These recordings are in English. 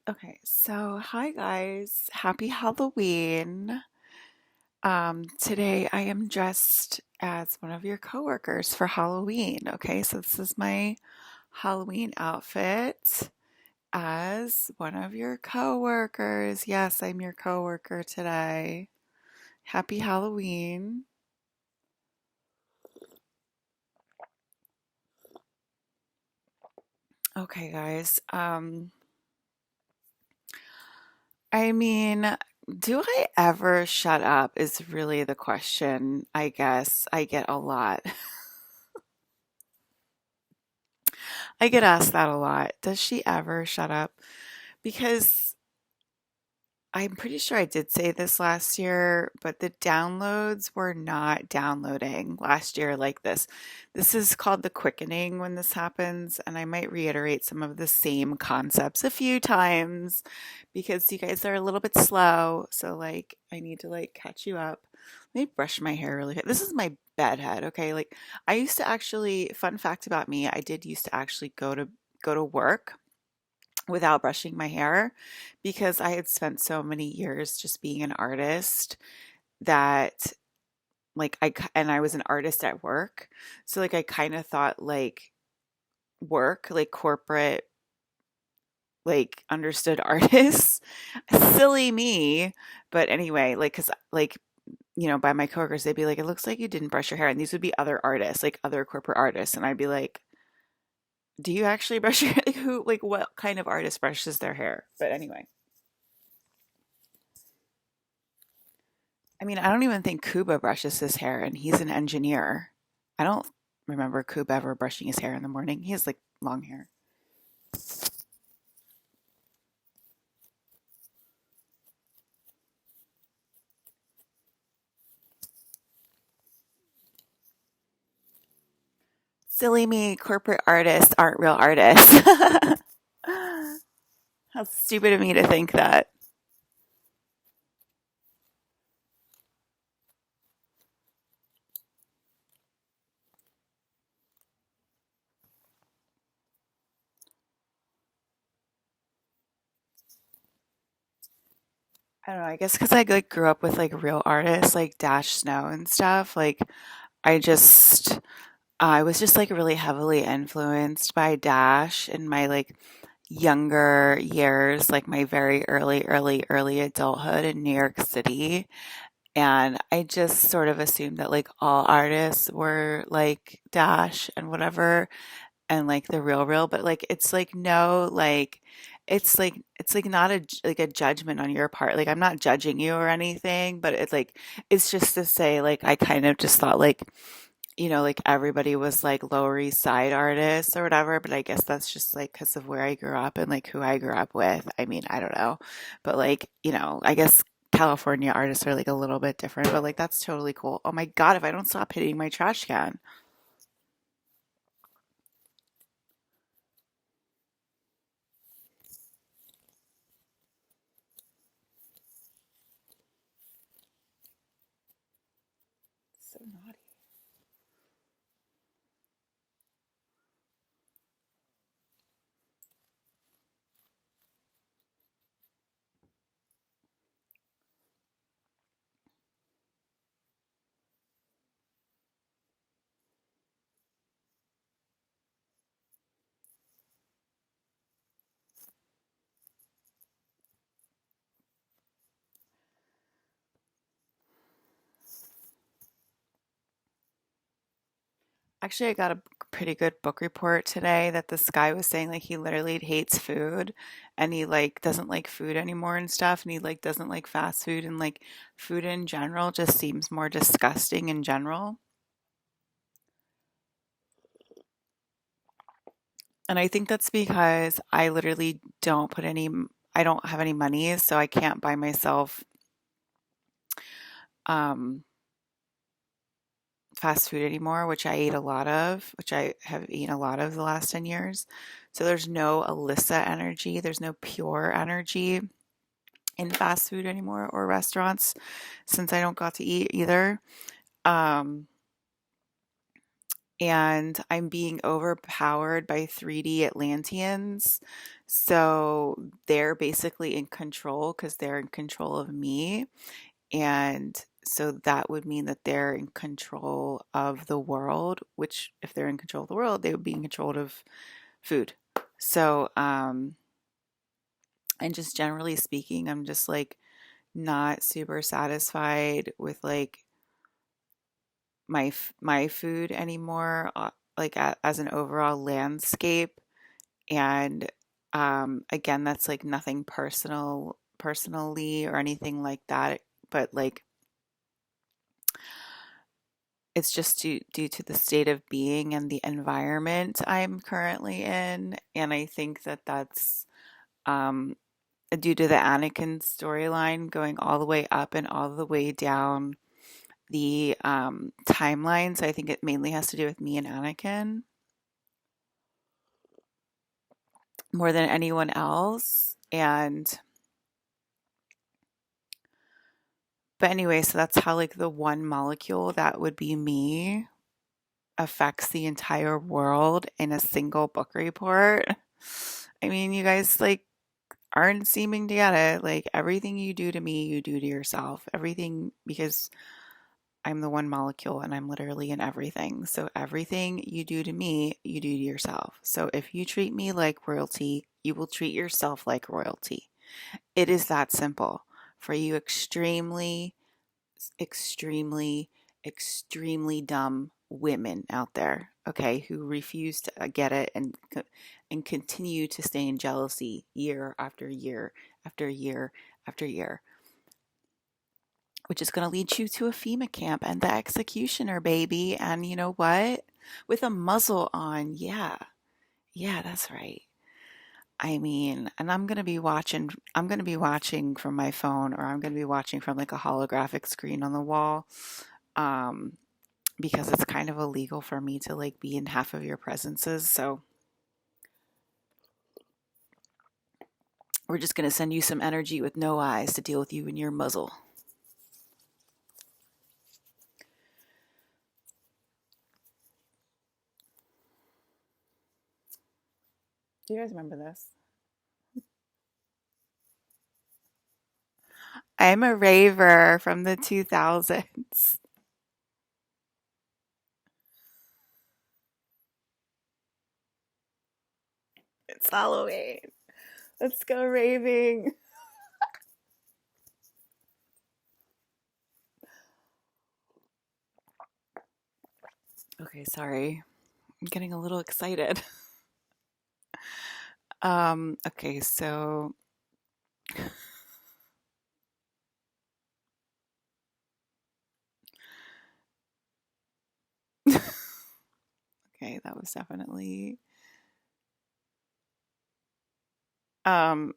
Okay, so hi guys, happy Halloween. Today I am dressed as one of your coworkers for Halloween. Okay, so this is my Halloween outfit as one of your coworkers. Yes, I'm your coworker today. Happy Halloween. Okay, guys. I mean, do I ever shut up is really the question, I guess. I get a lot. I get asked that a lot. Does she ever shut up? Because I'm pretty sure I did say this last year, but the downloads were not downloading last year like this. This is called the quickening when this happens, and I might reiterate some of the same concepts a few times because you guys are a little bit slow. So, like, I need to like catch you up. Let me brush my hair really quick. This is my bed head, okay? Like, I used to actually, fun fact about me, I did used to actually go to work without brushing my hair because I had spent so many years just being an artist that and I was an artist at work. So like I kind of thought like work, like corporate, like understood artists. Silly me. But anyway, like cuz like by my coworkers they'd be like it looks like you didn't brush your hair, and these would be other artists, like other corporate artists, and I'd be like, do you actually brush your hair? Like who, like what kind of artist brushes their hair? But anyway, I mean, I don't even think Kuba brushes his hair, and he's an engineer. I don't remember Kuba ever brushing his hair in the morning. He has like long hair. Silly me, corporate artists aren't real artists. How stupid of me to think that. I don't know. I guess because I like grew up with like real artists like Dash Snow and stuff. Like I just, I was just like really heavily influenced by Dash in my like younger years, like my very early adulthood in New York City. And I just sort of assumed that like all artists were like Dash and whatever and like the real, but like it's like no, like it's like not like a judgment on your part. Like I'm not judging you or anything, but it's like it's just to say like I kind of just thought like like everybody was like Lower East Side artists or whatever, but I guess that's just like because of where I grew up and like who I grew up with. I mean, I don't know. But like, I guess California artists are like a little bit different, but like that's totally cool. Oh my God, if I don't stop hitting my trash can. So naughty. Actually, I got a pretty good book report today that this guy was saying like he literally hates food and he like doesn't like food anymore and stuff, and he like doesn't like fast food, and like food in general just seems more disgusting in general. And I think that's because I literally I don't have any money, so I can't buy myself um, fast food anymore, which I have eaten a lot of the last 10 years. So there's no Alyssa energy, there's no pure energy in fast food anymore or restaurants since I don't got to eat either. Um, and I'm being overpowered by 3D Atlanteans. So they're basically in control because they're in control of me. And so that would mean that they're in control of the world, which if they're in control of the world, they would be in control of food. So, and just generally speaking, I'm just like not super satisfied with like my food anymore, like as an overall landscape. And again, that's like nothing personally or anything like that, but like it's just due to the state of being and the environment I'm currently in. And I think that that's um, due to the Anakin storyline going all the way up and all the way down the timeline. So I think it mainly has to do with me and Anakin more than anyone else. But anyway, so that's how like the one molecule that would be me affects the entire world in a single book report. I mean, you guys like aren't seeming to get it. Like everything you do to me, you do to yourself. Everything because I'm the one molecule and I'm literally in everything. So everything you do to me, you do to yourself. So if you treat me like royalty, you will treat yourself like royalty. It is that simple. For you extremely, extremely, extremely dumb women out there, okay, who refuse to get it and continue to stay in jealousy year after year after year after year, which is going to lead you to a FEMA camp and the executioner, baby. And you know what? With a muzzle on. Yeah. Yeah, that's right. I mean, and I'm going to be watching from my phone or I'm going to be watching from like a holographic screen on the wall. Um, because it's kind of illegal for me to like be in half of your presences. So we're just going to send you some energy with no eyes to deal with you and your muzzle. Do you guys remember this? I'm a raver from the 2000s. It's Halloween. Let's go raving. Okay, sorry. I'm getting a little excited. Okay, so okay, that was definitely um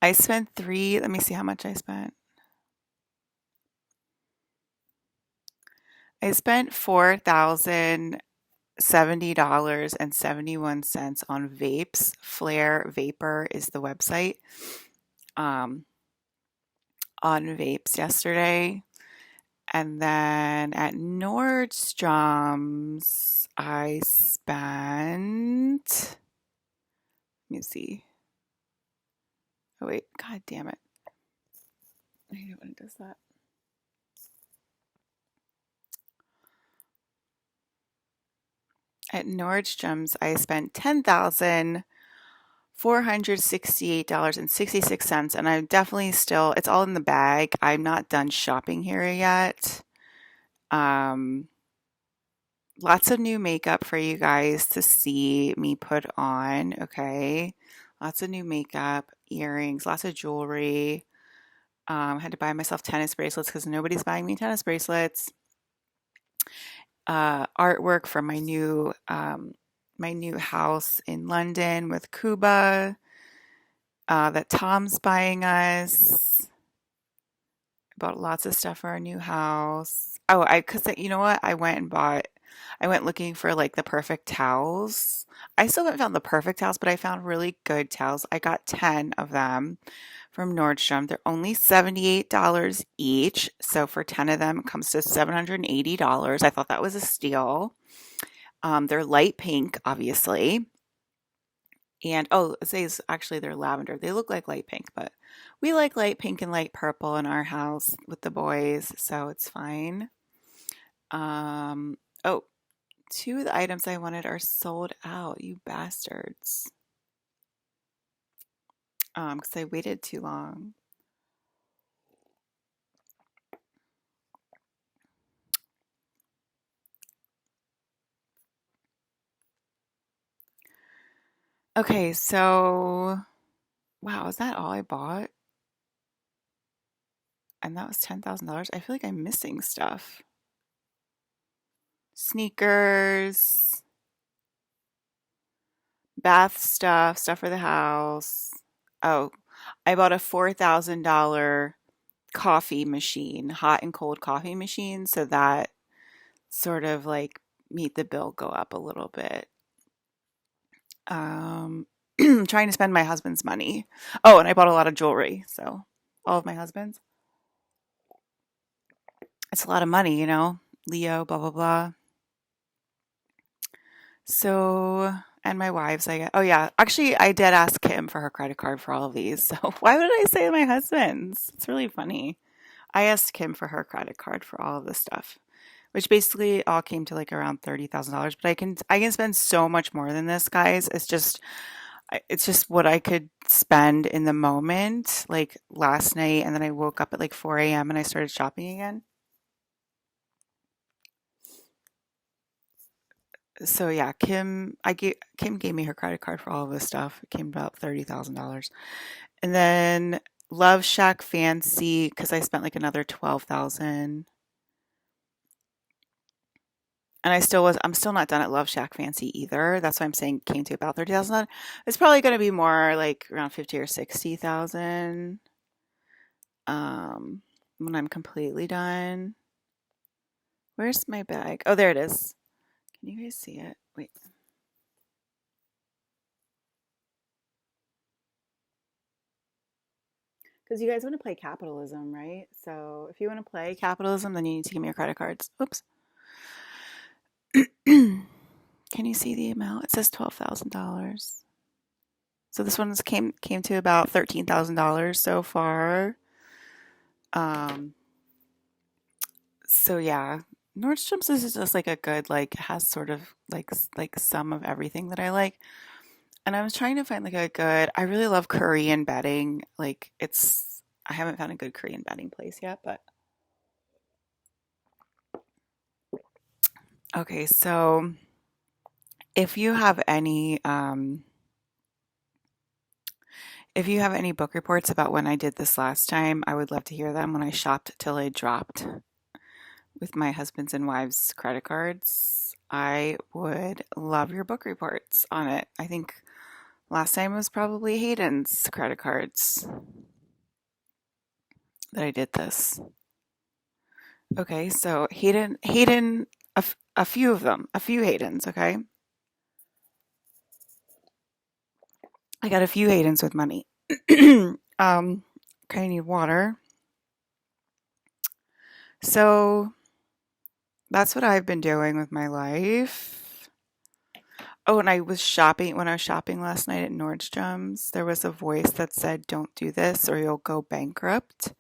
I spent let me see how much I spent. I spent $4,070.71 on vapes. Flare Vapor is the website. Um, on vapes yesterday. And then at Nordstrom's, I spent, let me see. Oh, wait. God damn it. I hate it when it does that. At Nordstrom's, I spent $10,468.66. And I'm definitely still, it's all in the bag. I'm not done shopping here yet. Um, Lots of new makeup for you guys to see me put on, okay? Lots of new makeup, earrings, lots of jewelry. Had to buy myself tennis bracelets because nobody's buying me tennis bracelets. Artwork for my new house in London with Cuba that Tom's buying us. Bought lots of stuff for our new house. Oh, because you know what? I went looking for like the perfect towels. I still haven't found the perfect towels, but I found really good towels. I got 10 of them from Nordstrom. They're only $78 each. So for 10 of them, it comes to $780. I thought that was a steal. They're light pink, obviously. And oh, it says actually they're lavender. They look like light pink, but we like light pink and light purple in our house with the boys, so it's fine. Oh, two of the items I wanted are sold out, you bastards. Because I waited too long. Okay, so wow, is that all I bought? And that was $10,000. I feel like I'm missing stuff. Sneakers, bath stuff, stuff for the house. Oh, I bought a $4,000 coffee machine, hot and cold coffee machine, so that sort of like made the bill go up a little bit. Um, trying to spend my husband's money. Oh, and I bought a lot of jewelry, so all of my husband's. It's a lot of money, Leo, blah blah blah. So, and my wives, I get. Oh yeah, actually, I did ask Kim for her credit card for all of these. So why would I say my husband's? It's really funny. I asked Kim for her credit card for all of this stuff, which basically all came to like around $30,000. But I can spend so much more than this, guys. It's just what I could spend in the moment, like last night, and then I woke up at like 4 a.m. and I started shopping again. So yeah, Kim gave me her credit card for all of this stuff. It came about $30,000. And then Love Shack Fancy, because I spent like another 12,000. And I'm still not done at Love Shack Fancy either. That's why I'm saying it came to about 30,000. It's probably going to be more like around 50 or 60,000 when I'm completely done. Where's my bag? Oh, there it is. Can you guys see it? Wait. Because you guys want to play capitalism, right? So if you want to play capitalism, then you need to give me your credit cards. Oops. Can you see the amount? It says $12,000. So this one's came to about $13,000 so far. Um, so yeah, Nordstrom's is just like a good like has sort of like some of everything that I like. And I was trying to find like a good. I really love Korean bedding. Like I haven't found a good Korean bedding place yet, but okay. So if you have any if you have any book reports about when I did this last time, I would love to hear them when I shopped till I dropped with my husband's and wives' credit cards. I would love your book reports on it. I think last time was probably Hayden's credit cards that I did this. Okay, so Hayden, a few of them, a few Haydens, okay? I got a few Haydens with money. Okay, I need water. So that's what I've been doing with my life. Oh, and when I was shopping last night at Nordstrom's, there was a voice that said, "Don't do this or you'll go bankrupt."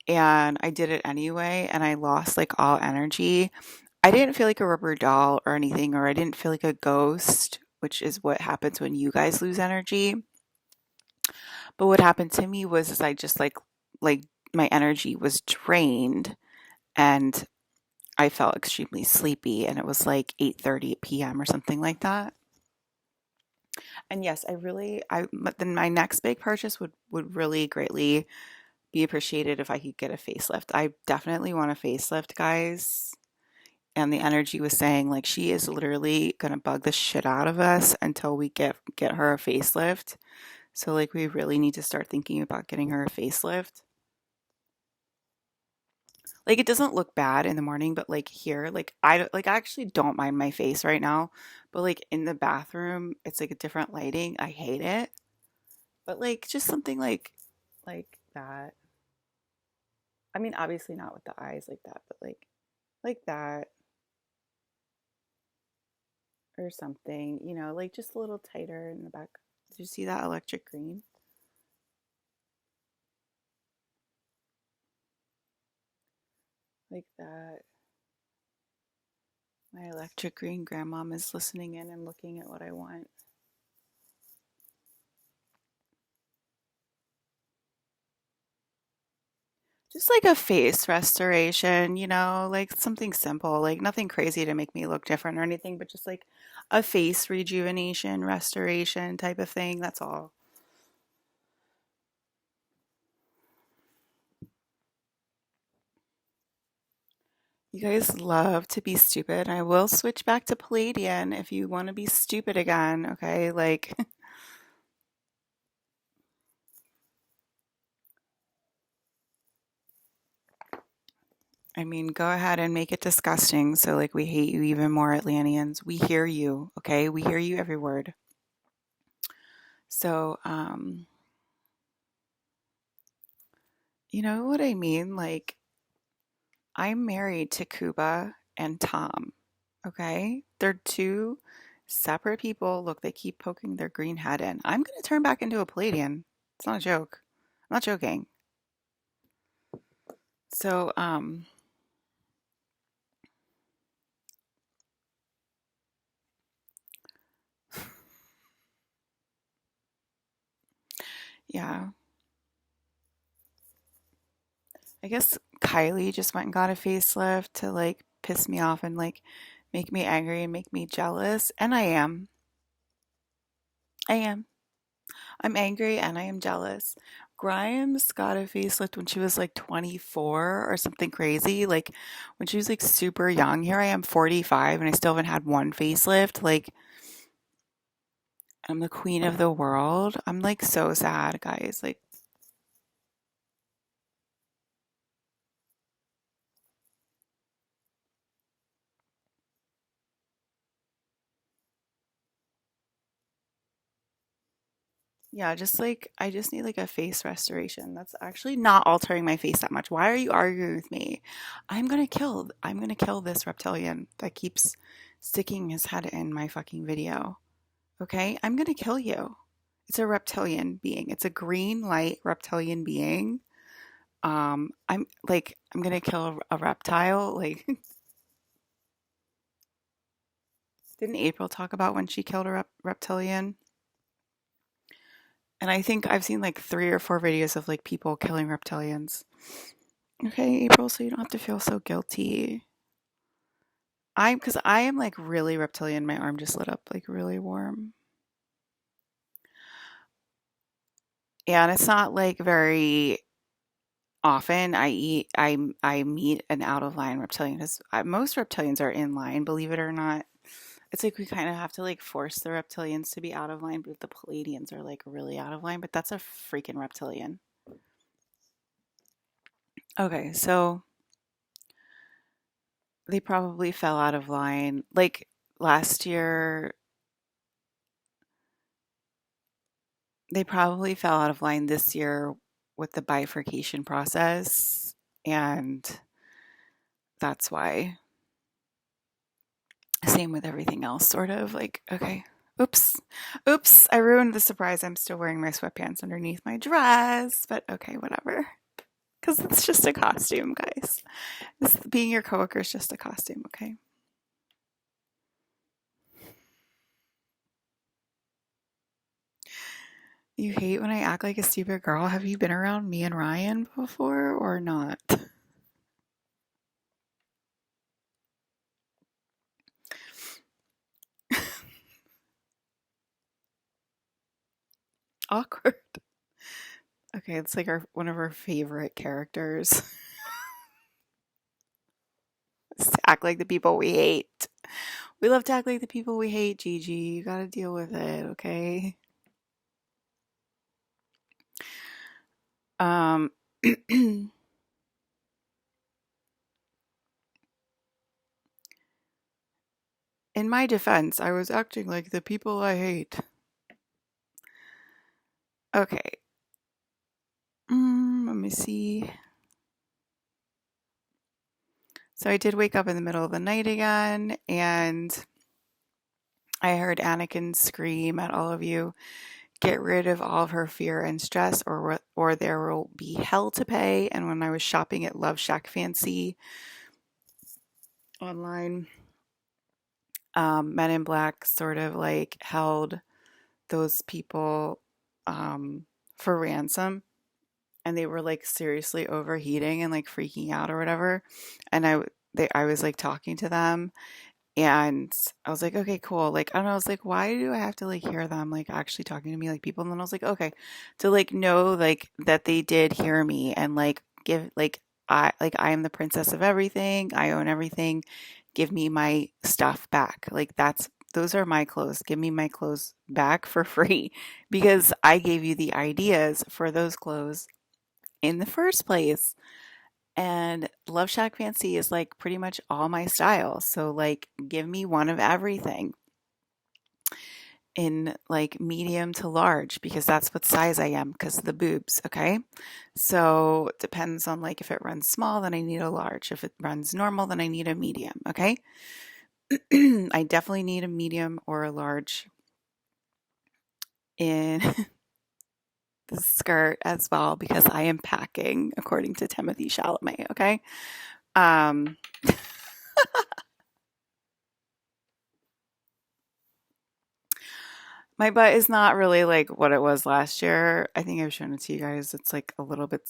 And I did it anyway, and I lost like all energy. I didn't feel like a rubber doll or anything, or I didn't feel like a ghost, which is what happens when you guys lose energy. But what happened to me was is I just like my energy was drained and I felt extremely sleepy and it was like 8:30 p.m. or something like that. And yes, but then my next big purchase would really greatly be appreciated if I could get a facelift. I definitely want a facelift, guys. And the energy was saying like she is literally gonna bug the shit out of us until we get her a facelift. So like we really need to start thinking about getting her a facelift. Like it doesn't look bad in the morning, but like here, I actually don't mind my face right now, but like in the bathroom, it's like a different lighting. I hate it. But like just something like like that. I mean, obviously not with the eyes like that, but like that or something, like just a little tighter in the back. Did you see that electric green? Like that. My electric green grandmom is listening in and looking at what I want. Just like a face restoration, like something simple, like nothing crazy to make me look different or anything, but just like a face rejuvenation, restoration type of thing. That's all. You guys love to be stupid. I will switch back to Palladian if you want to be stupid again, okay? Like, I mean, go ahead and make it disgusting so like we hate you even more, Atlanteans. We hear you, okay? We hear you every word. So, you know what I mean? Like, I'm married to Cuba and Tom, okay? They're two separate people. Look, they keep poking their green head in. I'm going to turn back into a Palladian. It's not a joke. I'm not joking. So, yeah, I guess Kylie just went and got a facelift to like piss me off and like make me angry and make me jealous. And I am. I am. I'm angry and I am jealous. Grimes got a facelift when she was like 24 or something crazy. Like when she was like super young. Here I am 45 and I still haven't had one facelift. Like I'm the queen of the world. I'm like so sad, guys. Like, yeah, just like I just need like a face restoration. That's actually not altering my face that much. Why are you arguing with me? I'm gonna kill this reptilian that keeps sticking his head in my fucking video. Okay? I'm gonna kill you. It's a reptilian being. It's a green light reptilian being. I'm gonna kill a reptile. Like, didn't April talk about when she killed a reptilian? And I think I've seen like 3 or 4 videos of like people killing reptilians. Okay, April, so you don't have to feel so guilty. Because I am like really reptilian. My arm just lit up like really warm. Yeah, and it's not like very often I meet an out of line reptilian because most reptilians are in line, believe it or not. It's like we kind of have to like force the reptilians to be out of line, but the Palladians are like really out of line. But that's a freaking reptilian. Okay, so they probably fell out of line. Like last year, they probably fell out of line this year with the bifurcation process. And that's why. Same with everything else, sort of like, okay, oops, oops, I ruined the surprise. I'm still wearing my sweatpants underneath my dress, but okay, whatever. Because it's just a costume, guys. Being your coworker is just a costume, okay? You hate when I act like a stupid girl. Have you been around me and Ryan before or not? Awkward. Okay, it's like our one of our favorite characters. To act like the people we hate. We love to act like the people we hate, Gigi. You gotta deal with it, okay? Um, in my defense, I was acting like the people I hate. Okay, Let me see. So I did wake up in the middle of the night again, and I heard Anakin scream at all of you, get rid of all of her fear and stress, or there will be hell to pay. And when I was shopping at Love Shack Fancy online, Men in Black sort of like held those people for ransom, and they were like seriously overheating and like freaking out or whatever. And I was like talking to them, and I was like, okay, cool. Like, I don't know. I was like, why do I have to like hear them like actually talking to me like people? And then I was like, okay, to like know like that they did hear me and like give I am the princess of everything. I own everything. Give me my stuff back. Like those are my clothes. Give me my clothes back for free because I gave you the ideas for those clothes in the first place. And Love Shack Fancy is like pretty much all my style. So like give me one of everything in like medium to large because that's what size I am because of the boobs, okay? So it depends on like if it runs small, then I need a large. If it runs normal, then I need a medium, okay? I definitely need a medium or a large in the skirt as well because I am packing according to Timothy Chalamet, okay? Um My butt is not really like what it was last year. I think I've shown it to you guys. It's like a little bit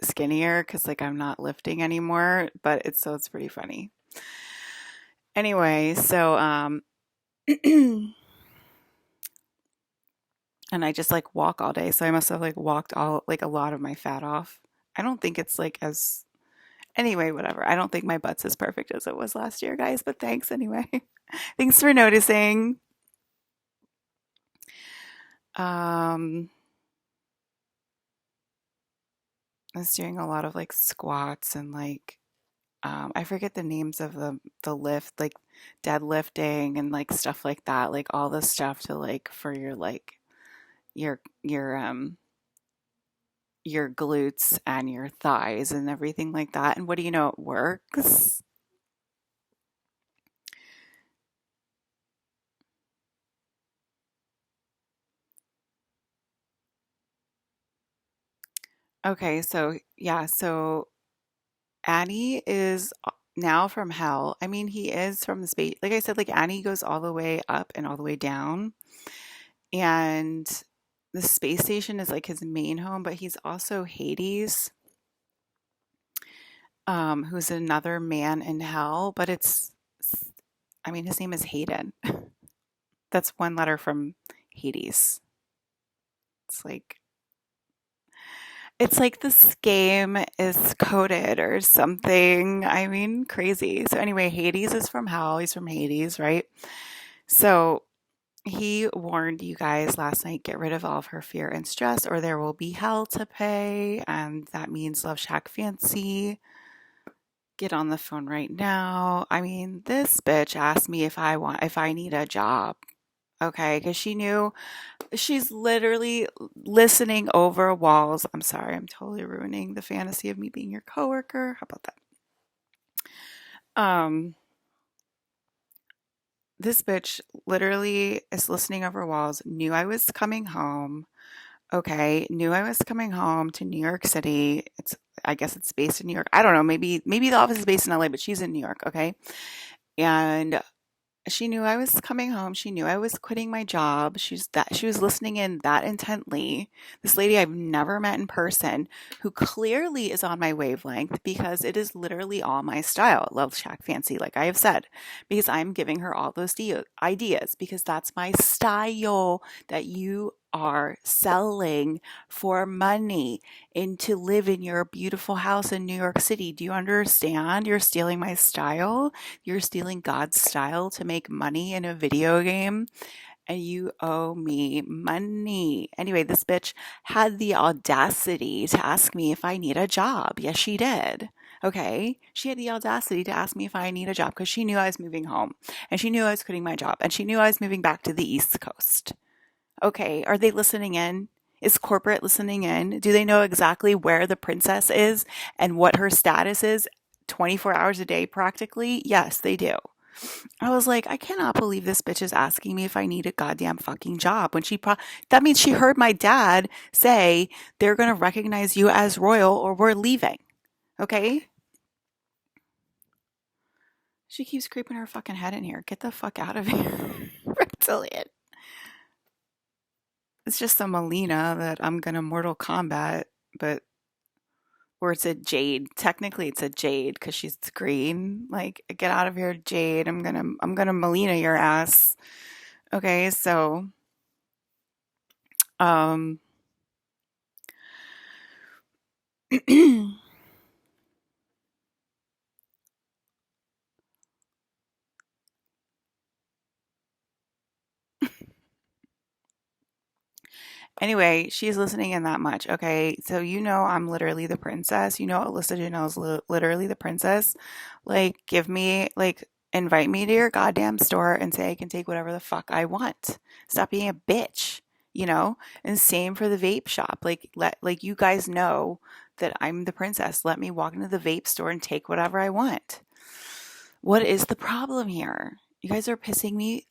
skinnier because like I'm not lifting anymore, but it's pretty funny. Anyway, so and I just like walk all day, so I must have like walked all like a lot of my fat off. I don't think it's like as anyway, whatever. I don't think my butt's as perfect as it was last year, guys, but thanks anyway. Thanks for noticing. Um I was doing a lot of like squats and like I forget the names of the lift, like deadlifting and like stuff like that, like all the stuff to like for your like your glutes and your thighs and everything like that. And what do you know? It works. Okay, so yeah, so Annie is now from hell. I mean, he is from the space. Like I said, like Annie goes all the way up and all the way down. And the space station is like his main home, but he's also Hades, who's another man in hell, but I mean, his name is Hayden. That's one letter from Hades. It's like, it's like this game is coded or something. I mean, crazy. So anyway, Hades is from hell. He's from Hades, right? So he warned you guys last night, get rid of all of her fear and stress, or there will be hell to pay. And that means Love Shack Fancy. Get on the phone right now. I mean, this bitch asked me if I need a job. Okay, because she knew she's literally listening over walls. I'm sorry, I'm totally ruining the fantasy of me being your coworker. How about that? Um, this bitch literally is listening over walls, knew I was coming home. Okay, knew I was coming home to New York City. I guess it's based in New York. I don't know, maybe the office is based in LA, but she's in New York, okay? And she knew I was coming home. She knew I was quitting my job. She was listening in that intently. This lady I've never met in person who clearly is on my wavelength because it is literally all my style. Love Shack Fancy, like I have said, because I'm giving her all those ideas because that's my style that you are selling for money and to live in your beautiful house in New York City. Do you understand? You're stealing my style. You're stealing God's style to make money in a video game, and you owe me money. Anyway, this bitch had the audacity to ask me if I need a job. Yes, she did. Okay. She had the audacity to ask me if I need a job because she knew I was moving home and she knew I was quitting my job and she knew I was moving back to the East Coast. Okay. Are they listening in? Is corporate listening in? Do they know exactly where the princess is and what her status is 24 hours a day practically? Yes, they do. I was like, I cannot believe this bitch is asking me if I need a goddamn fucking job when that means she heard my dad say they're going to recognize you as royal or we're leaving. Okay? She keeps creeping her fucking head in here. Get the fuck out of here. Reptilian. It's just a Melina that I'm going to Mortal Kombat, but or it's a Jade. Technically, it's a Jade because she's green. Like, get out of here, Jade. I'm gonna Melina your ass. Okay, so um, anyway, she's listening in that much. Okay, so I'm literally the princess. Alyssa Janelle's literally the princess. Like, invite me to your goddamn store and say I can take whatever the fuck I want. Stop being a bitch. And same for the vape shop. Like you guys know that I'm the princess. Let me walk into the vape store and take whatever I want. What is the problem here? You guys are pissing me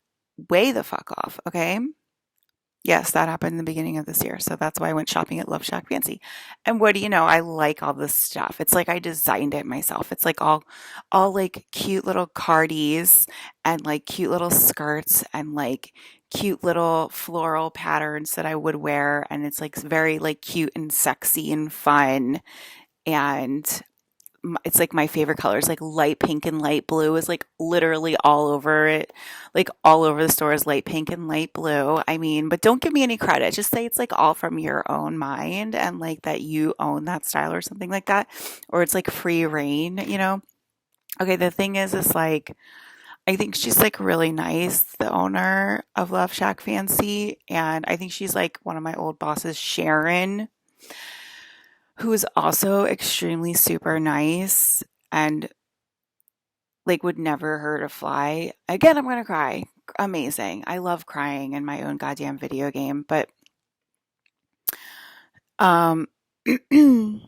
way the fuck off, okay? Yes, that happened in the beginning of this year. So that's why I went shopping at Love Shack Fancy. And what do you know? I like all this stuff. It's like I designed it myself. It's like all like cute little cardies and like cute little skirts and like cute little floral patterns that I would wear. And it's like very like cute and sexy and fun. And it's like my favorite colors, like light pink and light blue is like literally all over it, like all over the store is light pink and light blue. I mean, but don't give me any credit. Just say it's like all from your own mind and like that you own that style or something like that, or it's like free reign. Okay, the thing is like I think she's like really nice, the owner of Love Shack Fancy, and I think she's like one of my old bosses, Sharon, who is also extremely super nice and like would never hurt a fly. Again, I'm gonna cry. Amazing. I love crying in my own goddamn video game, but um it's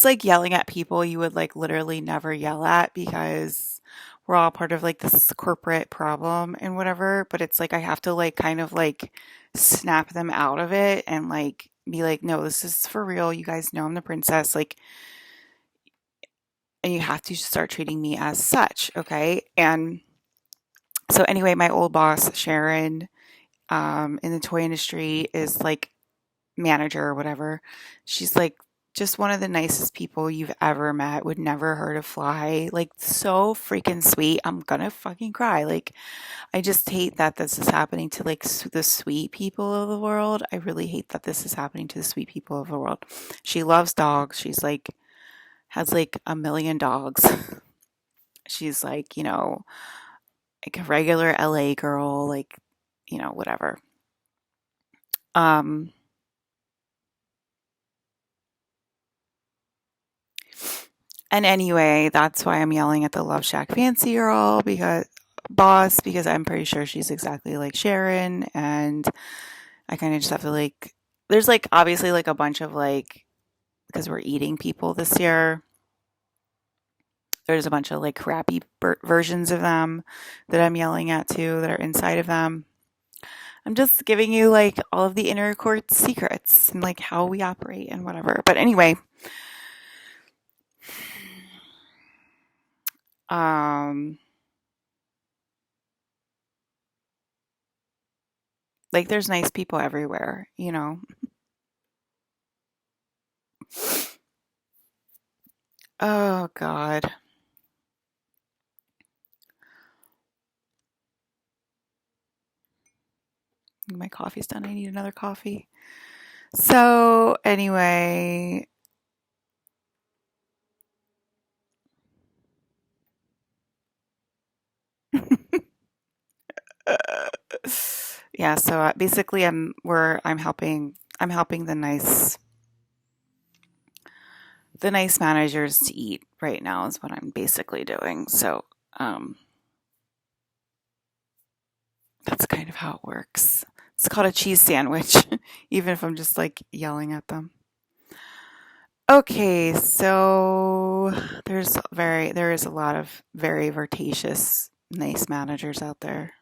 like yelling at people you would like literally never yell at because we're all part of like this corporate problem and whatever, but it's like I have to like kind of like snap them out of it and like be like, no, this is for real. You guys know I'm the princess. Like, and you have to start treating me as such. Okay. And so anyway, my old boss, Sharon, in the toy industry is like manager or whatever. She's like just one of the nicest people you've ever met, would never hurt a fly. Like so freaking sweet. I'm gonna fucking cry. Like I just hate that this is happening to like the sweet people of the world. I really hate that this is happening to the sweet people of the world. She loves dogs. She's like has like a million dogs. She's like a regular LA girl, like, whatever. Um, and anyway, that's why I'm yelling at the Love Shack Fancy Girl because I'm pretty sure she's exactly like Sharon. And I kind of just have to like, there's like obviously like a bunch of like, because we're eating people this year, there's a bunch of like crappy versions of them that I'm yelling at too that are inside of them. I'm just giving you like all of the inner court secrets and like how we operate and whatever. But anyway, um, like there's nice people everywhere. Oh God. My coffee's done. I need another coffee. So anyway, yeah. So basically, I'm helping the nice managers to eat right now is what I'm basically doing. So that's kind of how it works. It's called a cheese sandwich, even if I'm just like yelling at them. Okay, so there is a lot of very virtuous, nice managers out there.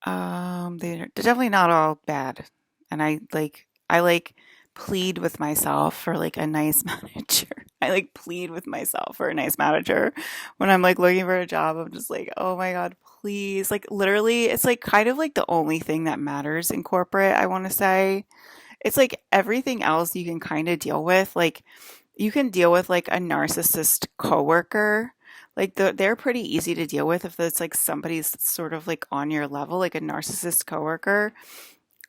They're definitely not all bad. And I like plead with myself for like a nice manager. I like plead with myself for a nice manager when I'm like looking for a job. I'm just like, oh my God, please. Like literally, it's like kind of like the only thing that matters in corporate, I want to say. It's like everything else you can kind of deal with. Like you can deal with like a narcissist coworker. Like they're pretty easy to deal with if it's like somebody's sort of like on your level, like a narcissist coworker.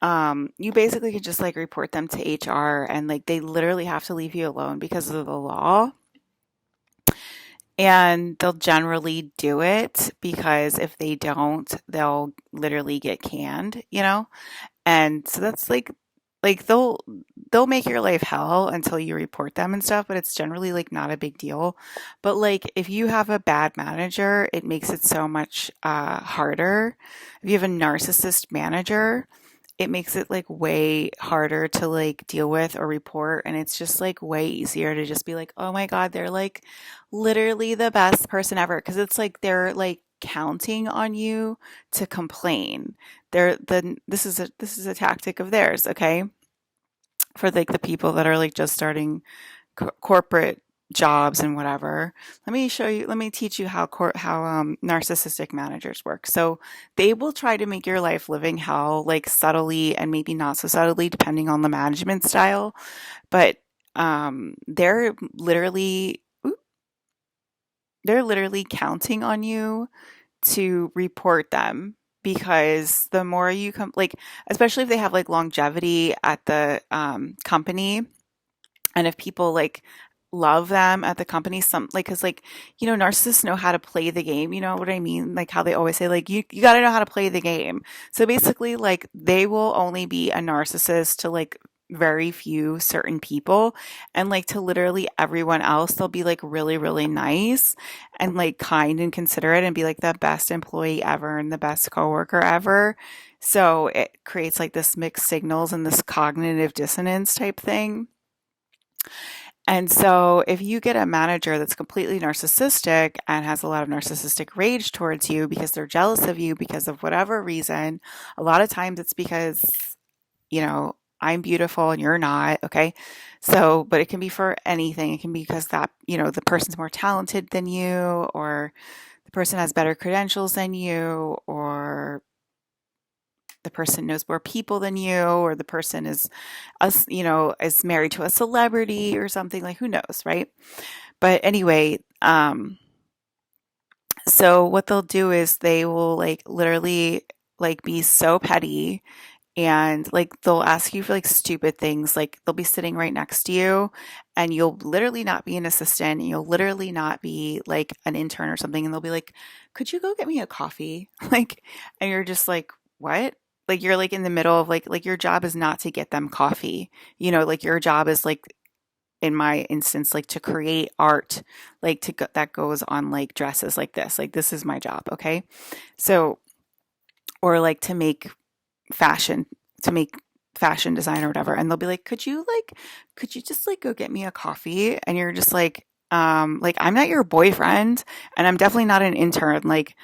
You basically can just like report them to HR and like they literally have to leave you alone because of the law. And they'll generally do it because if they don't, they'll literally get canned, you know? And so that's like they'll make your life hell until you report them and stuff, but it's generally like not a big deal. But like if you have a bad manager, it makes it so much harder. If you have a narcissist manager, it makes it like way harder to like deal with or report, and it's just like way easier to just be like, "Oh my God, they're like literally the best person ever." Because it's like they're like counting on you to complain. This is a tactic of theirs, okay? For like the people that are like just starting corporate jobs and whatever. Let me teach you how narcissistic managers work. So they will try to make your life living hell, like subtly and maybe not so subtly, depending on the management style. But they're literally counting on you to report them because the more you come, like, especially if they have like longevity at the company, and if people like love them at the company, some like, because like, you know, narcissists know how to play the game, you know what I mean, like how they always say like you got to know how to play the game. So basically like they will only be a narcissist to like very few certain people, and like to literally everyone else they'll be like really nice and like kind and considerate and be like the best employee ever and the best coworker ever. So it creates like this mixed signals and this cognitive dissonance type thing. And so, if you get a manager that's completely narcissistic and has a lot of narcissistic rage towards you because they're jealous of you because of whatever reason, a lot of times it's because, you know, I'm beautiful and you're not, okay? So, but it can be for anything. It can be because that, you know, the person's more talented than you, or the person has better credentials than you, or the person knows more people than you, or the person is us, you know, is married to a celebrity or something, like who knows, right? But anyway, so what they'll do is they will like literally like be so petty, and like they'll ask you for like stupid things, like they'll be sitting right next to you and you'll literally not be an assistant, and you'll literally not be like an intern or something, and they'll be like, could you go get me a coffee? Like, and you're just like, what? Like you're like in the middle of like your job is not to get them coffee, you know, like your job is like, in my instance, like to create art, like that goes on like dresses like this, like this is my job, okay? So, or like fashion to make fashion design or whatever, and they'll be like, could you just like go get me a coffee? And you're just like I'm not your boyfriend, and I'm definitely not an intern. Like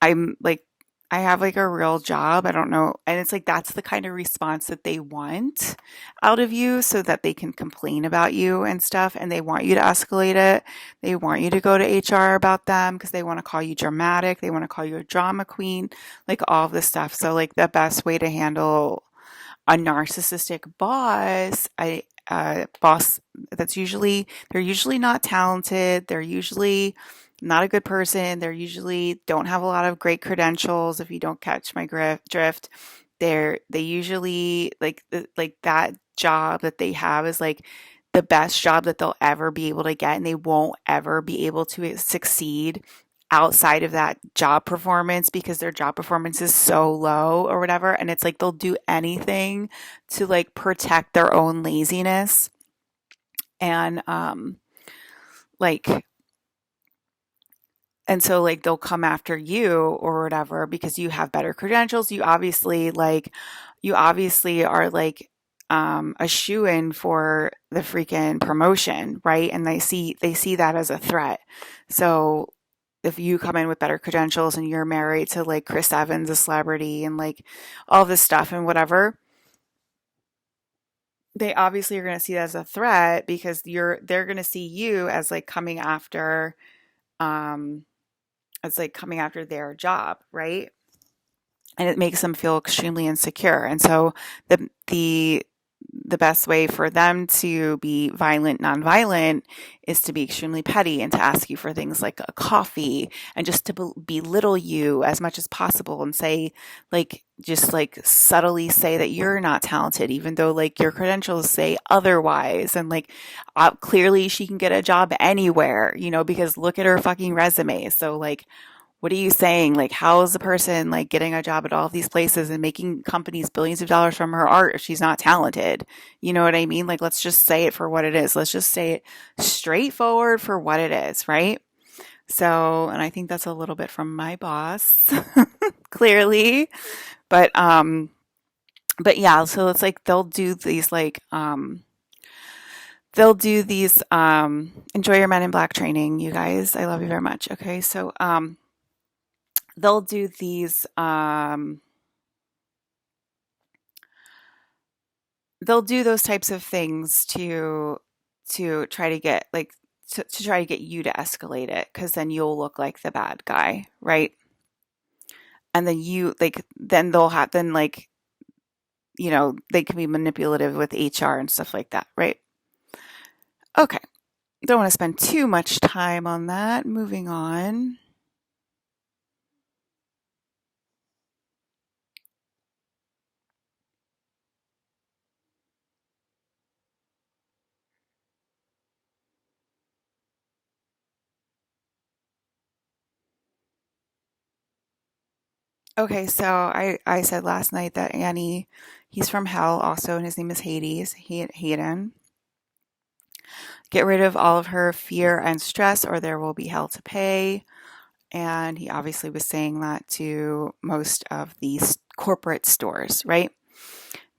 I'm like I have like a real job. I don't know. And it's like that's the kind of response that they want out of you so that they can complain about you and stuff. And they want you to escalate it. They want you to go to HR about them because they want to call you dramatic. They want to call you a drama queen, like all of this stuff. So, like, the best way to handle a narcissistic boss that's usually they're usually not talented, they're usually not a good person, they're usually don't have a lot of great credentials, if you don't catch my drift. They usually like that job that they have is like the best job that they'll ever be able to get, and they won't ever be able to succeed outside of that job performance because their job performance is so low or whatever. And it's like they'll do anything to like protect their own laziness, and like And so like they'll come after you or whatever because you have better credentials. You obviously are like a shoe-in for the freaking promotion, right? And they see that as a threat. So if you come in with better credentials and you're married to like Chris Evans, a celebrity, and like all this stuff and whatever, they obviously are going to see that as a threat because they're going to see you as like um coming after their job, right? And it makes them feel extremely insecure. And so the best way for them to be violent, nonviolent, is to be extremely petty and to ask you for things like a coffee and just to belittle you as much as possible and say, like, just like subtly say that you're not talented, even though like your credentials say otherwise. And like, clearly she can get a job anywhere, because look at her fucking resume. So, like, what are you saying? Like, how is the person like getting a job at all of these places and making companies billions of dollars from her art if she's not talented? You know what I mean? Like, let's just say it for what it is. Let's just say it straightforward for what it is, right? So, and I think that's a little bit from my boss, clearly. But yeah, so it's like they'll do these enjoy your Men in Black training, you guys. I love you very much. Okay, so they'll do those types of things to try to get like to try to get you to escalate it because then you'll look like the bad guy, right? And then you like then they'll have then like they can be manipulative with HR and stuff like that, right? Okay, don't want to spend too much time on that. Moving on. Okay, so I said last night that Annie, he's from hell also, and his name is Hades, Hayden. Get rid of all of her fear and stress, or there will be hell to pay. And he obviously was saying that to most of these corporate stores, right?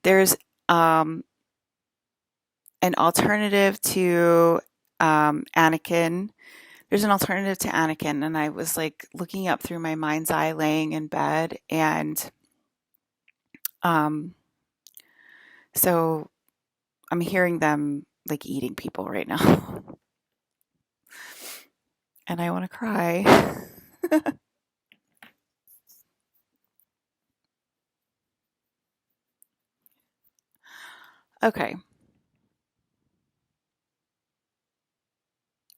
There's an alternative to Anakin. There's an alternative to Anakin, and I was like looking up through my mind's eye, laying in bed, and um, so I'm hearing them like eating people right now, and I want to cry. Okay,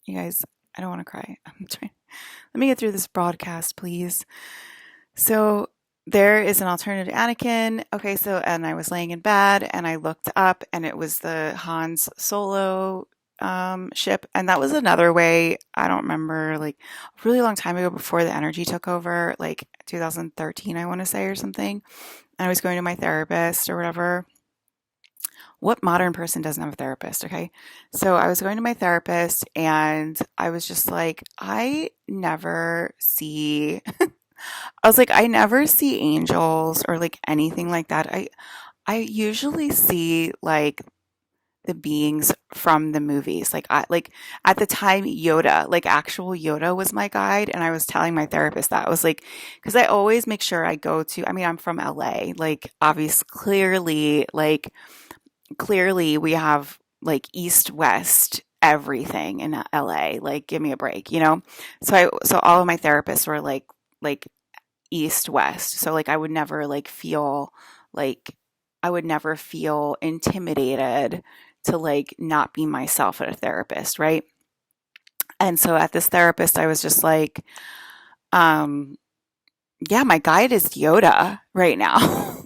you guys, I don't want to cry. I'm trying. Let me get through this broadcast, please. So there is an alternative Anakin. Okay, so and I was laying in bed and I looked up and it was the Han's Solo ship, and that was another way. I don't remember, like a really long time ago before the energy took over, like 2013, I want to say, or something. And I was going to my therapist or whatever. What modern person doesn't have a therapist? Okay. So I was going to my therapist and I was just like, I never see angels or like anything like that. I usually see like the beings from the movies. Like at the time Yoda, like actual Yoda was my guide, and I was telling my therapist that. I was like, because I always make sure I go to, I mean, I'm from LA, like obviously clearly we have like east west everything in LA. Like give me a break, you know? So all of my therapists were like east west. So like like I would never feel intimidated to like not be myself at a therapist, right? And so at this therapist I was just like, um yeah, my guide is Yoda right now.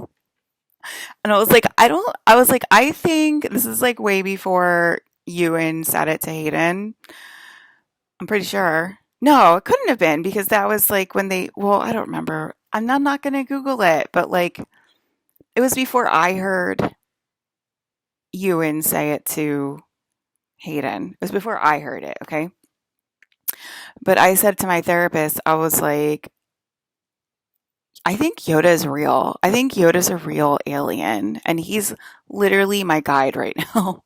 And I was like, I think this is like way before Ewan said it to Hayden. I'm pretty sure. No, it couldn't have been because that was like well, I don't remember. I'm not going to Google it, but like it was before I heard Ewan say it to Hayden. It was before I heard it, okay? But I said to my therapist, I was like, I think Yoda is real. I think Yoda's a real alien and he's literally my guide right now.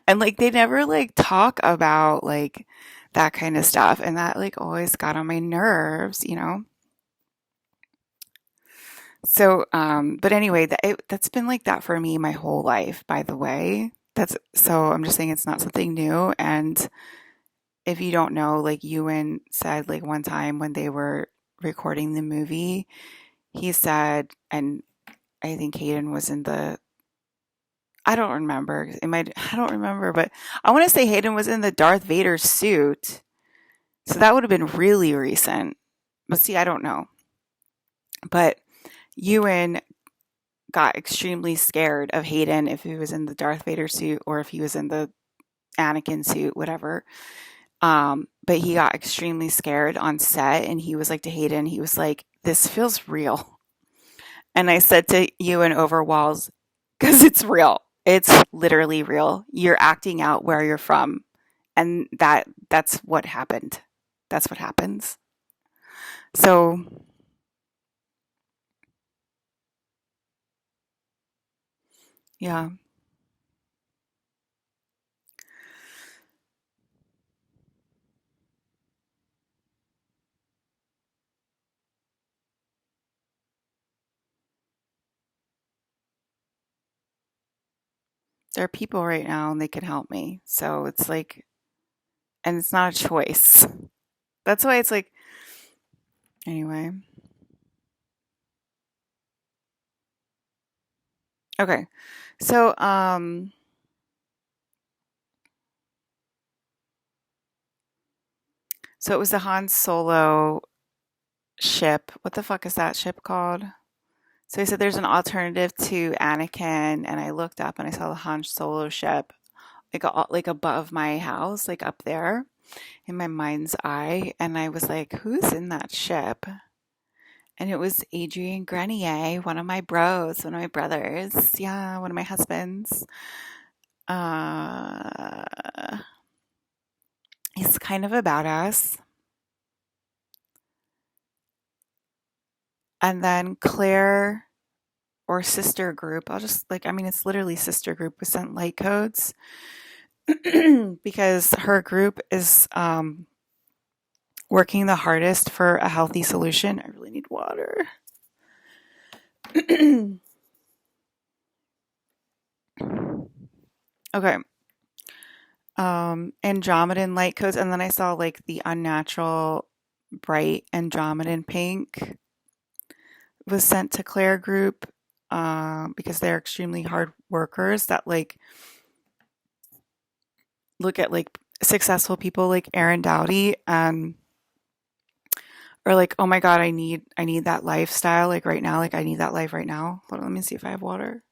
And like they never like talk about like that kind of stuff and that like always got on my nerves. So but anyway, that's been like that for me my whole life, by the way. That's so I'm just saying it's not something new. And if you don't know, like Ewan said like one time when they were recording the movie, he said, and I think Hayden was in the I don't remember. I don't remember, but I want to say Hayden was in the Darth Vader suit. So that would have been really recent. But see, I don't know. But Ewan got extremely scared of Hayden if he was in the Darth Vader suit or if he was in the Anakin suit, whatever. But he got extremely scared on set and he was like to Hayden, he was like, "This feels real." And I said to Ewan over walls, because it's real. It's literally real. You're acting out where you're from. And that's what happened. That's what happens. So, yeah, there are people right now and they can help me. So it's like, and it's not a choice. That's why it's like, anyway. Okay. So, so it was the Han Solo ship. What the fuck is that ship called? So he said there's an alternative to Anakin, and I looked up and I saw the Han Solo ship, like above my house, like up there in my mind's eye, and I was like, "Who's in that ship?" And it was Adrian Grenier, one of my bros, one of my brothers, yeah, one of my husbands. Uh, he's kind of a badass. And then Claire or sister group, I'll just like, I mean, it's literally sister group was sent light codes because her group is working the hardest for a healthy solution. I really need water. Okay. Andromedan light codes, and then I saw like the unnatural bright Andromedan pink was sent to Claire group because they're extremely hard workers that like look at like successful people like Aaron Dowdy and or like, oh my God, I need that lifestyle like right now. Like I need that life right now. Hold on, let me see if I have water.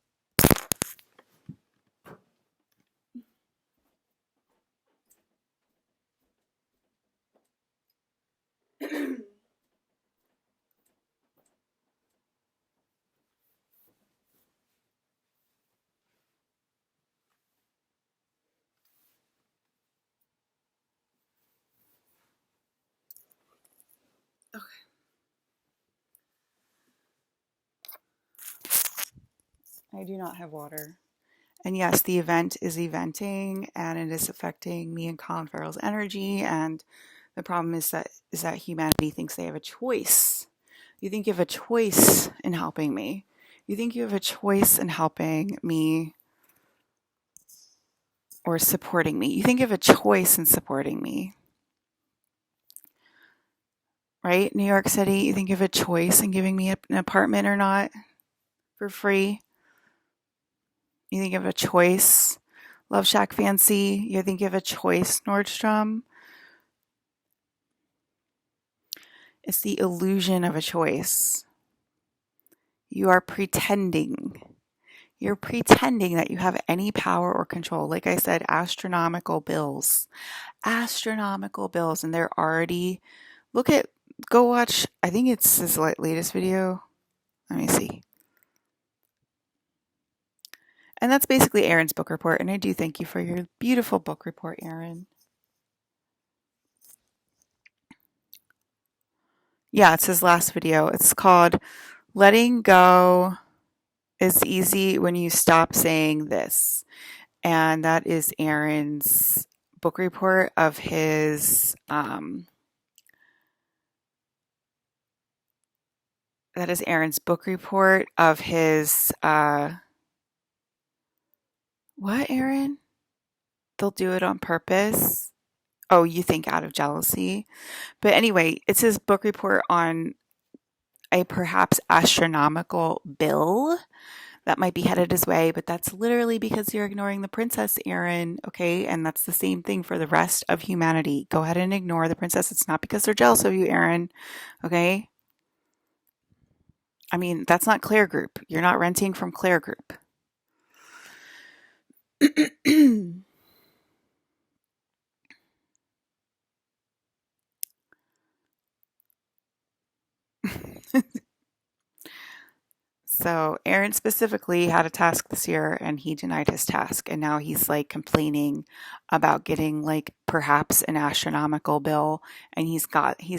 I do not have water. And yes, the event is eventing and it is affecting me and Colin Farrell's energy. And the problem is that humanity thinks they have a choice. You think you have a choice in helping me. You think you have a choice in helping me or supporting me. You think you have a choice in supporting me, right? New York City, you think you have a choice in giving me an apartment or not for free. You think you have a choice. Love Shack Fancy, you think you have a choice, Nordstrom. It's the illusion of a choice. You are pretending. You're pretending that you have any power or control. Like I said, astronomical bills. Astronomical bills. And they're already, look at, go watch, I think it's his latest video. Let me see. And that's basically Aaron's book report. And I do thank you for your beautiful book report, Aaron. Yeah, it's his last video. It's called Letting Go is Easy When You Stop Saying This. And that is Aaron's book report of his that is Aaron's book report of his what, Aaron? They'll do it on purpose. Oh, you think out of jealousy. But anyway, it's his book report on a perhaps astronomical bill that might be headed his way, but that's literally because you're ignoring the princess, Aaron. Okay. And that's the same thing for the rest of humanity. Go ahead and ignore the princess. It's not because they're jealous of you, Aaron. Okay. I mean, that's not Claire Group. You're not renting from Claire Group. So Aaron specifically had a task this year and he denied his task. And now he's like complaining about getting like perhaps an astronomical bill. And he's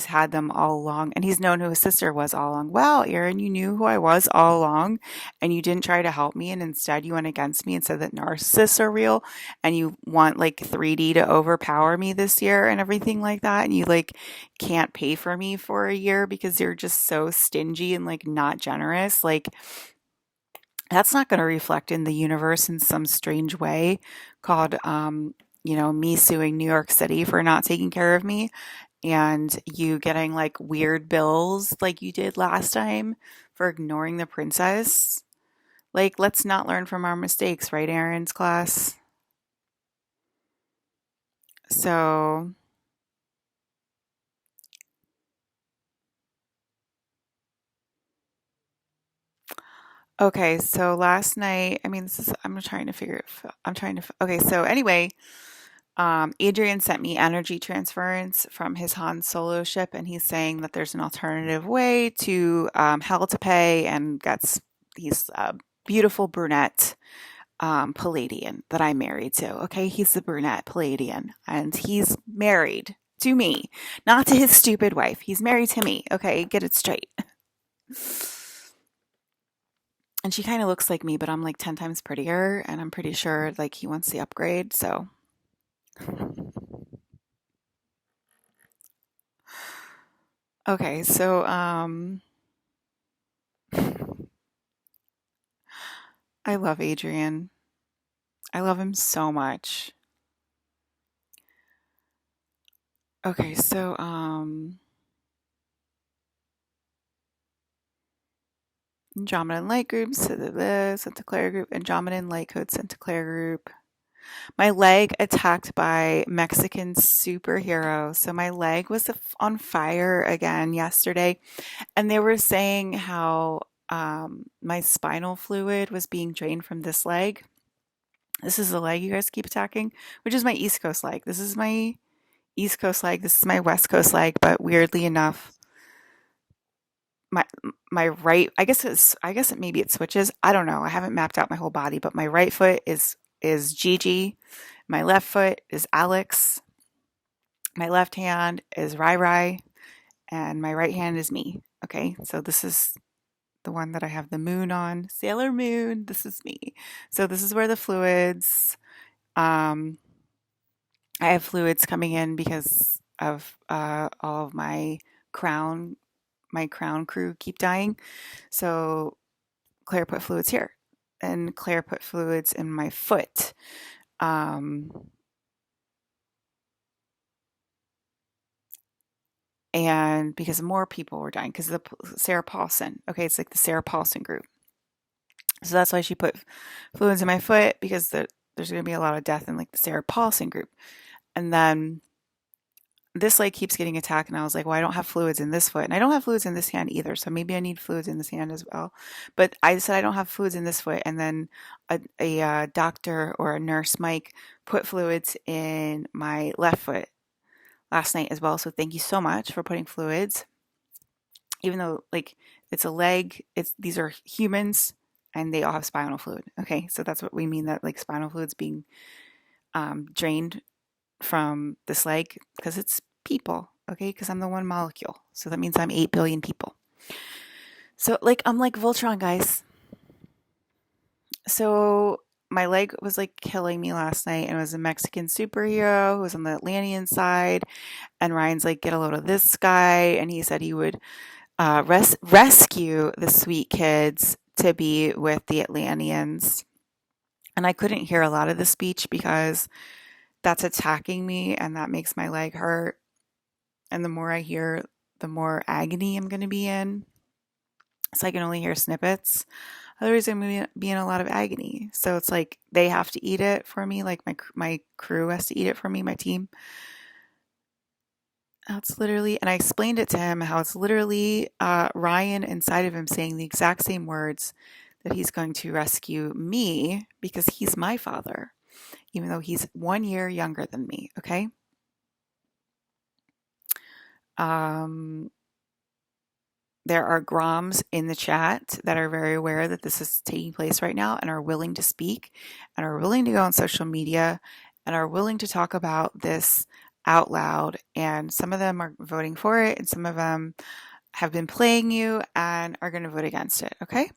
had them all along and he's known who his sister was all along. Well, Aaron, you knew who I was all along and you didn't try to help me. And instead you went against me and said that narcissists are real and you want like 3D to overpower me this year and everything like that. And you like can't pay for me for a year because you're just so stingy and like not generous. Like, that's not going to reflect in the universe in some strange way called, me suing New York City for not taking care of me and you getting like weird bills like you did last time for ignoring the princess. Like, let's not learn from our mistakes, right, Aaron's class? So, okay, so last night, I mean, okay, so anyway, Adrian sent me energy transference from his Han Solo ship, and he's saying that there's an alternative way to hell to pay, and he's a beautiful brunette Palladian that I'm married to. Okay, he's the brunette Palladian, and he's married to me, not to his stupid wife. He's married to me. Okay, get it straight. And she kind of looks like me, but I'm like 10 times prettier, and I'm pretty sure like he wants the upgrade. So, okay, so I love Adrian. I love him so much. Okay, so Andromedan Light Group, sent to Claire Group, Andromedan Light Code sent to Claire Group. My leg attacked by Mexican superhero. So my leg was on fire again yesterday, and they were saying how my spinal fluid was being drained from this leg. This is the leg you guys keep attacking, which is my East Coast leg. This is my East Coast leg. This is my West Coast leg, but weirdly enough, my my right, I guess maybe it switches. I don't know. I haven't mapped out my whole body, but my right foot is Gigi, my left foot is Alex, my left hand is Rai Rai, and my right hand is me. Okay, so this is the one that I have the moon on, Sailor Moon. This is me. So this is where the fluids. Um, I have fluids coming in because of all of my crown crew keep dying. So Claire put fluids here, and Claire put fluids in my foot. Um, and because more people were dying, because of the Sarah Paulson. Okay, it's like the Sarah Paulson group. So that's why she put fluids in my foot because there's going to be a lot of death in like the Sarah Paulson group. And then this leg keeps getting attacked, and I was like, well, I don't have fluids in this foot, and I don't have fluids in this hand either, so maybe I need fluids in this hand as well. But I said I don't have fluids in this foot, and then a doctor or a nurse, Mike, put fluids in my left foot last night as well. So thank you so much for putting fluids, even though like it's a leg. These are humans, and they all have spinal fluid. Okay, so that's what we mean that like spinal fluids being drained from this leg because it's people. okay? Because I'm the one molecule. So that means I'm 8 billion people. So, like, I'm like Voltron, guys. So, my leg was like killing me last night, and it was a Mexican superhero who was on the Atlantean side. And Ryan's like, get a load of this guy. And he said he would rescue the sweet kids to be with the Atlanteans. And I couldn't hear a lot of the speech because that's attacking me and that makes my leg hurt. And the more I hear, the more agony I'm going to be in. So I can only hear snippets. Otherwise, I'm going to be in a lot of agony. So it's like they have to eat it for me. Like my crew has to eat it for me, my team. It's literally, and I explained it to him how it's literally Ryan inside of him saying the exact same words that he's going to rescue me because he's my father, even though he's 1 year younger than me. Okay. There are Groms in the chat that are very aware that this is taking place right now and are willing to speak and are willing to go on social media and are willing to talk about this out loud. And some of them are voting for it and some of them have been playing you and are going to vote against it. Okay.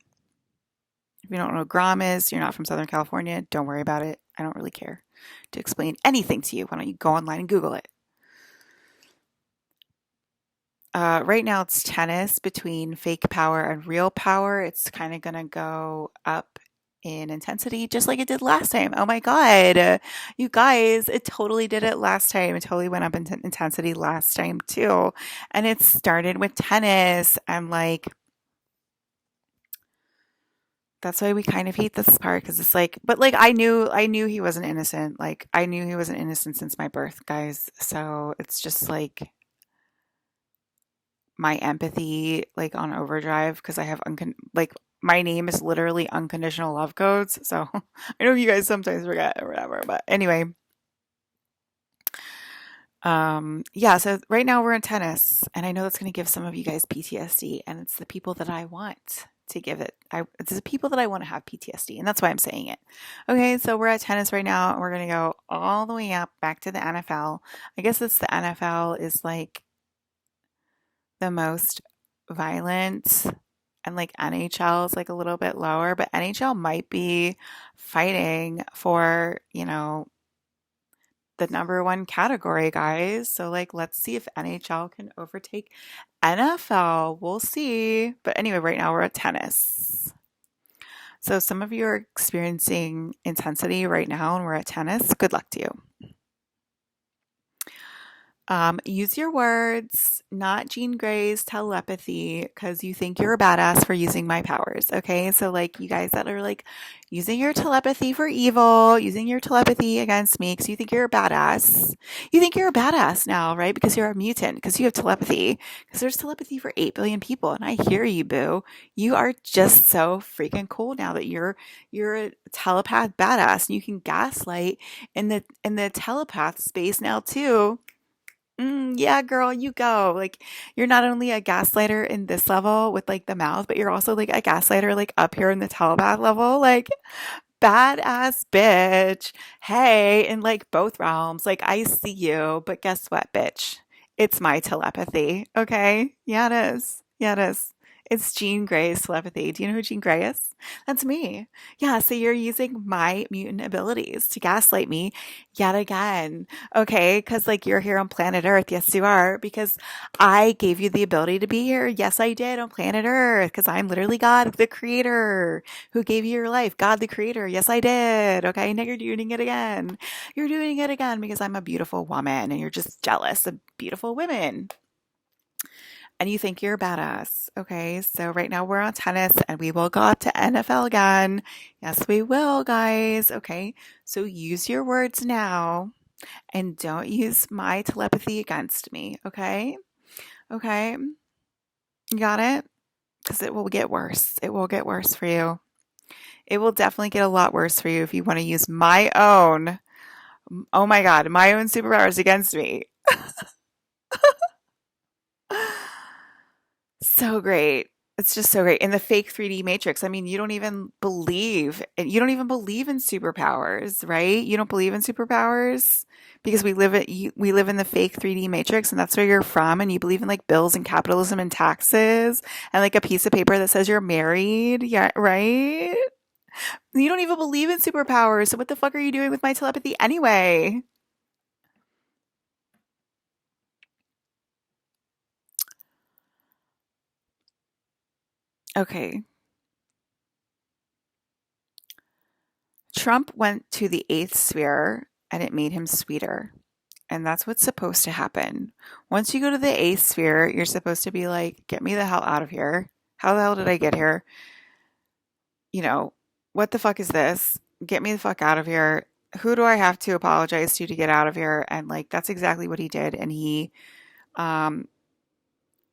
If you don't know what Grom is, you're not from Southern California, don't worry about it. I don't really care to explain anything to you. Why don't you go online and Google it? Right now it's tennis between fake power and real power. It's kind of going to go up in intensity just like it did last time. Oh my God. You guys, it totally did it last time. It totally went up in intensity last time too. And it started with tennis. I'm like, that's why we kind of hate this part because it's like, but like I knew he wasn't innocent. Like I knew he wasn't innocent since my birth, guys. So it's just like my empathy like on overdrive because I have like my name is literally unconditional love codes. So I know you guys sometimes forget or whatever, but anyway. Yeah, so right now we're in tennis and I know that's going to give some of you guys PTSD and it's the people that I want to give it. It's the people that I want to have PTSD and that's why I'm saying it. Okay, so we're at tennis right now and we're going to go all the way up back to the NFL. I guess it's the NFL is like the most violent and like NHL is like a little bit lower, but NHL might be fighting for, the number one category, guys. So like let's see if NHL can overtake NFL. We'll see. But anyway, right now we're at tennis. So some of you are experiencing intensity right now and we're at tennis. Good luck to you. Use your words, not Jean Grey's telepathy, because you think you're a badass for using my powers. Okay. So, like, you guys that are like using your telepathy for evil, using your telepathy against me, because you think you're a badass. You think you're a badass now, right? Because you're a mutant, because you have telepathy, because there's telepathy for 8 billion people. And I hear you, boo. You are just so freaking cool now that you're a telepath badass and you can gaslight in the telepath space now, too. Yeah, girl, you go. Like, you're not only a gaslighter in this level with like the mouth, but you're also like a gaslighter like up here in the telepath level. Like, badass bitch. Hey, in like both realms. Like, I see you, but guess what, bitch? It's my telepathy. Okay? Yeah, it is. Yeah, it is. It's Jean Grey's telepathy. Do you know who Jean Grey is? That's me. Yeah, so you're using my mutant abilities to gaslight me yet again. Okay, because like you're here on planet Earth. Yes, you are. Because I gave you the ability to be here. Yes, I did on planet Earth. Because I'm literally God, the creator, who gave you your life. God, the creator. Yes, I did. Okay, now you're doing it again. You're doing it again because I'm a beautiful woman and you're just jealous of beautiful women and you think you're a badass. Okay, so right now we're on tennis and we will go up to NFL again. Yes, we will, guys. Okay, so use your words now and don't use my telepathy against me. Okay, okay, you got it? Because it will get worse. It will get worse for you. It will definitely get a lot worse for you if you want to use my own, oh my God, my own superpowers against me. So great. It's just so great. In the fake 3D matrix, I mean, you don't even believe in superpowers, right? You don't believe in superpowers because we live in the fake 3D matrix and that's where you're from and you believe in like bills and capitalism and taxes and like a piece of paper that says you're married. Yeah, right? You don't even believe in superpowers. So what the fuck are you doing with my telepathy anyway? Okay. Trump went to the eighth sphere and it made him sweeter. And that's what's supposed to happen. Once you go to the eighth sphere, you're supposed to be like, get me the hell out of here. How the hell did I get here? You know, what the fuck is this? Get me the fuck out of here. Who do I have to apologize to get out of here? And like, that's exactly what he did. And um,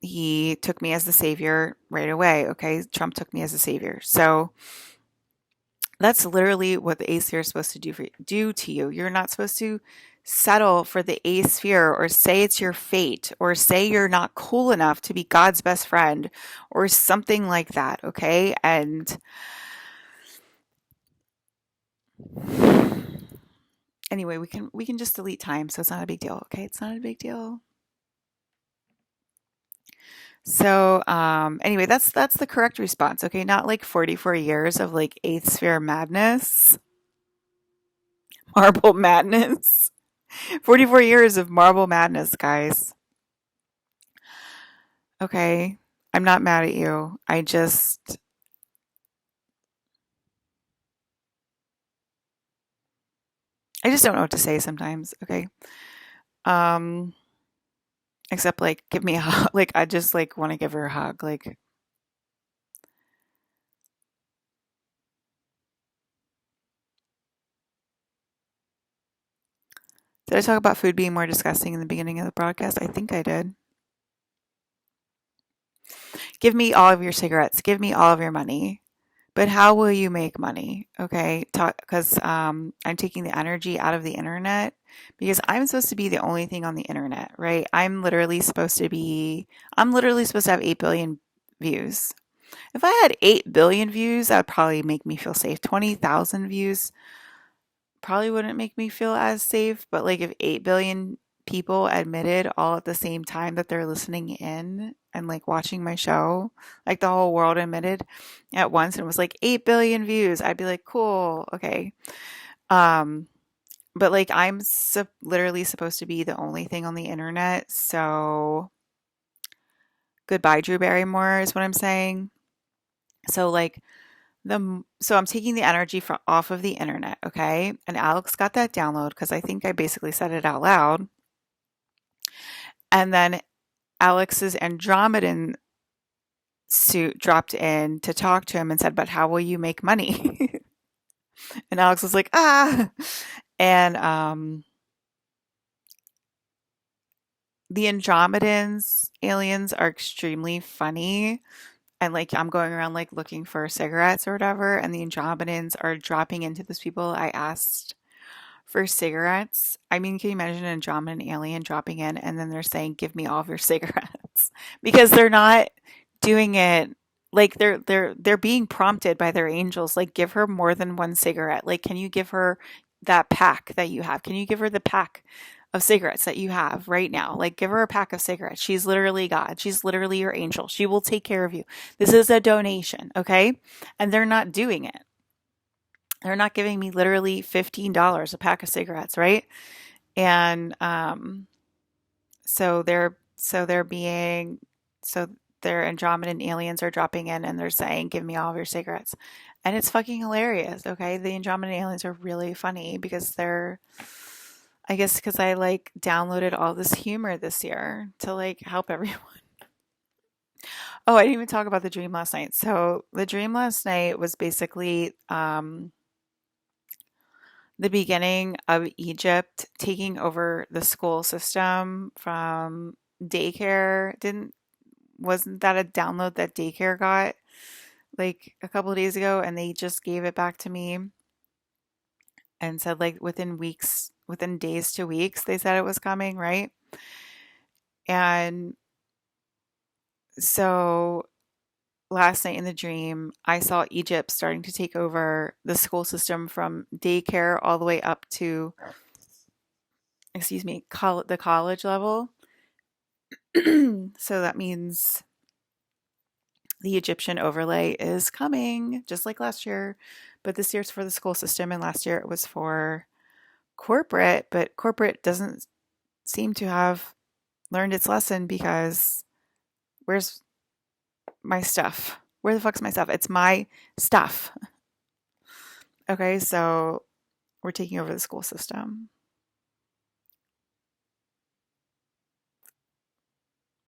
he took me as the savior right away. Okay. Trump took me as the savior. So, that's literally what the A sphere is supposed to do to you. You're not supposed to settle for the A sphere or say it's your fate or say you're not cool enough to be God's best friend or something like that, okay? And anyway, we can just delete time, so it's not a big deal, okay? It's not a big deal. So, anyway, that's the correct response, okay? Not like 44 years of like eighth sphere madness, marble madness. 44 years of marble madness, guys. Okay. I'm not mad at you. I just don't know what to say sometimes, okay? Um except like give me a hug. Like I just like want to give her a hug. Like did I talk about food being more disgusting in the beginning of the broadcast? I think I did. Give me all of your cigarettes. Give me all of your money. But how will you make money? Okay, because I'm taking the energy out of the internet because I'm supposed to be the only thing on the internet, right? I'm literally supposed to have 8 billion views. If I had 8 billion views, that would probably make me feel safe. 20,000 views probably wouldn't make me feel as safe, but like if 8 billion people admitted all at the same time that they're listening in and like watching my show, like the whole world admitted at once and it was like 8 billion views, I'd be like, cool, okay. Um, but like literally supposed to be the only thing on the internet, so goodbye, Drew Barrymore, is what I'm saying. So like so I'm taking the energy from off of the internet, okay? And Alex got that download because I think I basically said it out loud. And then Alex's Andromedan suit dropped in to talk to him and said, "But how will you make money?" And Alex was like, "Ah." And the Andromedans aliens are extremely funny. And like I'm going around like looking for cigarettes or whatever, and the Andromedans are dropping into those people I asked for cigarettes. I mean, can you imagine an Andromedan alien dropping in and then they're saying, "Give me all of your cigarettes," because they're not doing it like they're being prompted by their angels. Like, give her more than one cigarette. Like, can you give her that pack that you have? Can you give her the pack of cigarettes that you have right now? Like, give her a pack of cigarettes. She's literally God. She's literally your angel. She will take care of you. This is a donation, okay? And they're not doing it. They're not giving me literally $15 a pack of cigarettes, right? And so they're being so their Andromedan aliens are dropping in and they're saying, "Give me all of your cigarettes," and it's fucking hilarious. Okay, the Andromedan aliens are really funny because I guess because I like downloaded all this humor this year to like help everyone. Oh, I didn't even talk about the dream last night. So the dream last night was basically the beginning of Egypt taking over the school system from daycare. Didn't Wasn't that a download that daycare got like a couple of days ago and they just gave it back to me and said like within days to weeks they said it was coming, right? And so last night in the dream, I saw Egypt starting to take over the school system from daycare all the way up to, excuse me, the college level. So that means the Egyptian overlay is coming, just like last year. But this year's for the school system, and last year it was for corporate. But corporate doesn't seem to have learned its lesson because where's my stuff? Where the fuck's my stuff? It's my stuff. Okay, so we're taking over the school system.